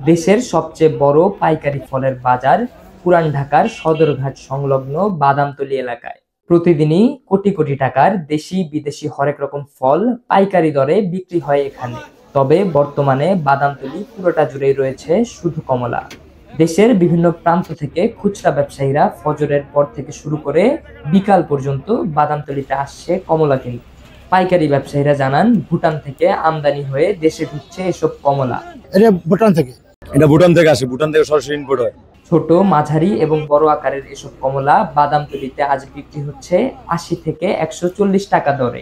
দেশের সবচেয়ে বড় পাইকারি ফলের বাজার পুরান ঢাকার সদরঘাট সংলগ্ন বাদামতলী এলাকায় প্রতিদিনই কোটি কোটি টাকার দেশি বিদেশি হরেক রকম ফল পাইকারি দরে বিক্রি হয় এখানে। তবে বর্তমানে বাদামতলী পুরোটা জুড়েই রয়েছে শুধু কমলা। দেশের বিভিন্ন প্রান্ত থেকে খুচরা ব্যবসায়ীরা ফজরের পর থেকে শুরু করে বিকাল পর্যন্ত বাদামতলীতে আসছে কমলা কিনতে। পাইকারি ব্যবসায়ীরা জানান, ভুটান থেকে আমদানি হয়ে দেশে ঢুকছে এসব কমলা। এটা ভুটান থেকে আসে, ভুটান থেকে সরাসরি ইম্পোর্ট হয়। ছোট, মাঝারি এবং বড় আকারের এসব কমলা বাদামতলীতে আজ বিক্রি হচ্ছে 80 থেকে 140 টাকা দরে।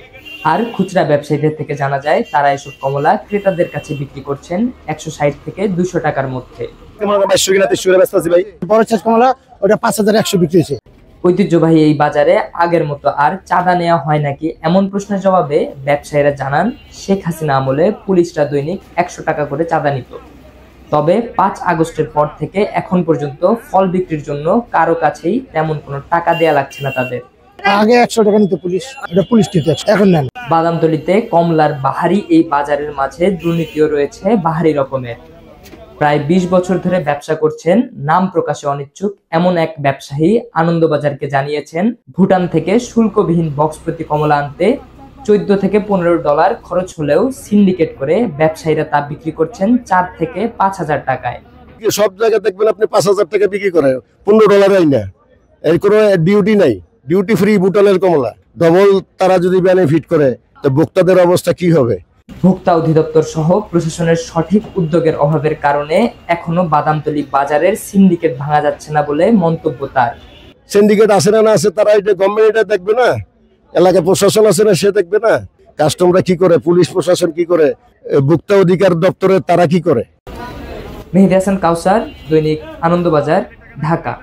আর খুচরা ব্যবসায়ীদের থেকে জানা যায়, তারা এসব কমলা ক্রেতাদের কাছে বিক্রি করছেন 160 থেকে 200 টাকার মধ্যে। ঐতিহ্যবাহী এই বাজারে আগের মতো আর চাঁদা নেওয়া হয় নাকি এমন প্রশ্নের জবাবে ব্যবসায়ীরা জানান, শেখ হাসিনা আমলে পুলিশরা দৈনিক 100 টাকা করে চাঁদা নিত। তবে 5 আগস্টের পর থেকে এখন পর্যন্ত ফল বিক্রির জন্য কারো কাছেই তেমন কোনো টাকা দেয়া লাগছে না তাদের। আগে 100 টাকা নিত পুলিশ, এটা পুলিশ নিত, এখন নেন। বাদামতলীতে কমলার বাহারি এই বাজারের মাঝে দুর্নীতিও রয়েছে বাহারি রকমের। প্রায় 20 বছর ধরে ব্যবসা করছেন নাম প্রকাশে অনিচ্ছুক এমন এক ব্যবসায়ী আনন্দবাজারকে জানিয়েছেন, ভুটান থেকে শুল্কবিহীন বক্স প্রতি কমলা আনতে $14 থেকে $15 খরচ হলেও সিন্ডিকেট করে ব্যবসায়ীরা তা বিক্রি করছেন 4 থেকে 5,000 টাকায়। সব জায়গায় দেখবেন আপনি 5,000 টাকা বিক্রি করে, $15 না, এর কোনো ডিউটি নাই, ডিউটি ফ্রি ভুটানের কমলা। ডবল তারা যদি বেনিফিট করে তো ভোক্তাদের অবস্থা কি হবে? ভোক্তা অধিদপ্তর সহ প্রশাসনের সঠিক উদ্যোগের অভাবের কারণে এখনো বাদামতলী বাজারের সিন্ডিকেট ভাঙা যাচ্ছে না বলে মন্তব্য তার। সিন্ডিকেট আছে না আছে, তারা এটা গভর্নমেন্ট এটা দেখবে না, এলাকায় প্রশাসন আছে না সে দেখবে না, কাস্টমরা কি করে, পুলিশ প্রশাসন কি করে, ভোক্তা অধিকার দপ্তরে তারা কি করে। মেহেদী হাসান কাউসার, দৈনিক আনন্দবাজার, ঢাকা।